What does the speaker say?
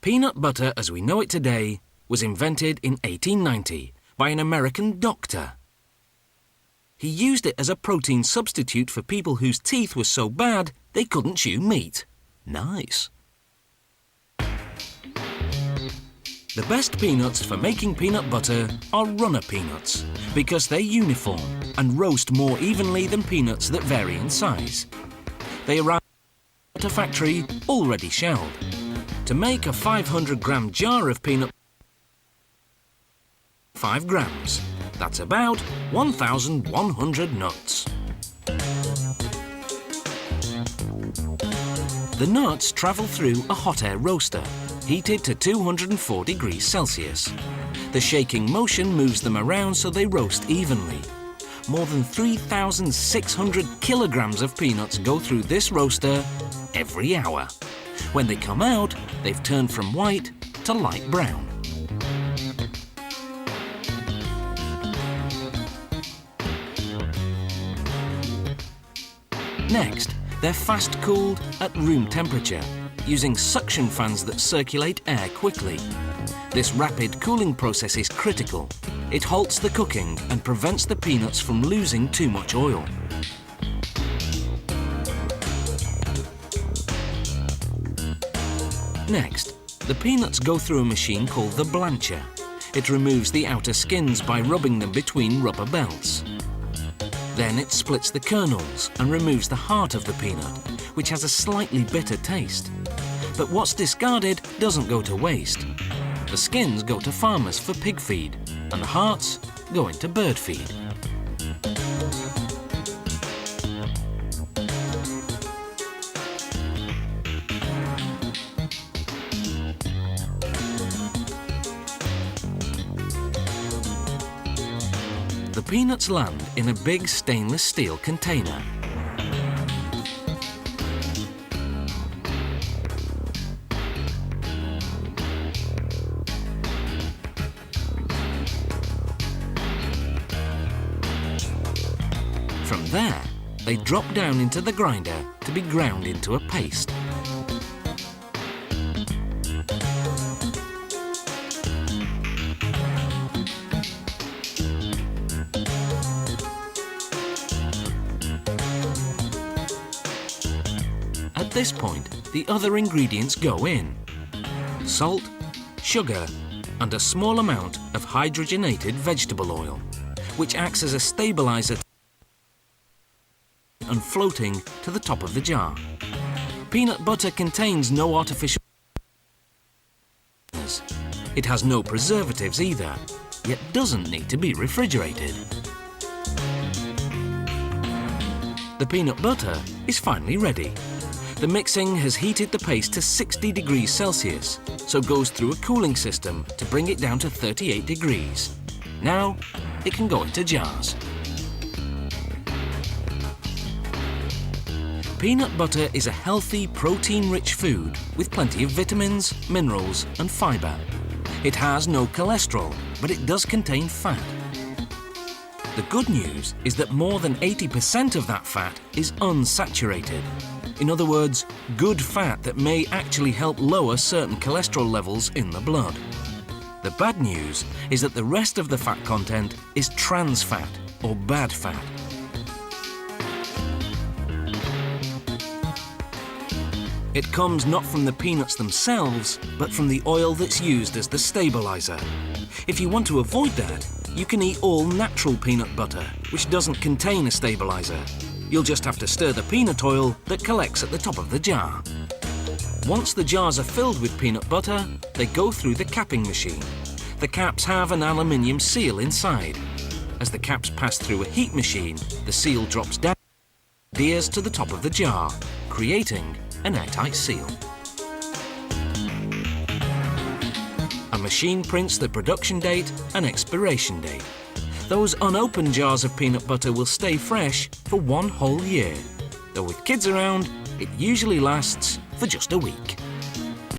Peanut butter as we know it today was invented in 1890 by an American doctor. He used it as a protein substitute for people whose teeth were so bad they couldn't chew meat. Nice. The best peanuts for making peanut butter are runner peanuts because they're uniform and roast more evenly than peanuts that vary in size. They arrive at a factory already shelled. To make a 500-gram jar of peanut 5 grams. That's about 1,100 nuts. The nuts travel through a hot air roaster, heated to 204 degrees Celsius. The shaking motion moves them around so they roast evenly. More than 3,600 kilograms of peanuts go through this roaster every hour. When they come out, they've turned from white to light brown. Next, they're fast-cooled at room temperature, using suction fans that circulate air quickly. This rapid cooling process is critical. It halts the cooking and prevents the peanuts from losing too much oil. Next, the peanuts go through a machine called the blancher. It removes the outer skins by rubbing them between rubber belts. Then it splits the kernels and removes the heart of the peanut, which has a slightly bitter taste. But what's discarded doesn't go to waste. The skins go to farmers for pig feed, and the hearts go into bird feed. The peanuts land in a big stainless steel container. From there, they drop down into the grinder to be ground into a paste. At this point, the other ingredients go in: salt, sugar, and a small amount of hydrogenated vegetable oil, which acts as a stabilizer and floating to the top of the jar. Peanut butter contains no artificial sweeteners. It has no preservatives either, yet doesn't need to be refrigerated. The peanut butter is finally ready. The mixing has heated the paste to 60 degrees Celsius, so goes through a cooling system to bring it down to 38 degrees. Now, it can go into jars. Peanut butter is a healthy, protein-rich food with plenty of vitamins, minerals, and fibre. It has no cholesterol, but it does contain fat. The good news is that more than 80% of that fat is unsaturated. In other words, good fat that may actually help lower certain cholesterol levels in the blood. The bad news is that the rest of the fat content is trans fat, or bad fat. It comes not from the peanuts themselves, but from the oil that's used as the stabilizer. If you want to avoid that, you can eat all natural peanut butter, which doesn't contain a stabilizer. You'll just have to stir the peanut oil that collects at the top of the jar. Once the jars are filled with peanut butter, they go through the capping machine. The caps have an aluminium seal inside. As the caps pass through a heat machine, the seal drops down and adheres to the top of the jar, creating an airtight seal. A machine prints the production date and expiration date. Those unopened jars of peanut butter will stay fresh for 1 whole year, though with kids around, it usually lasts for just a week.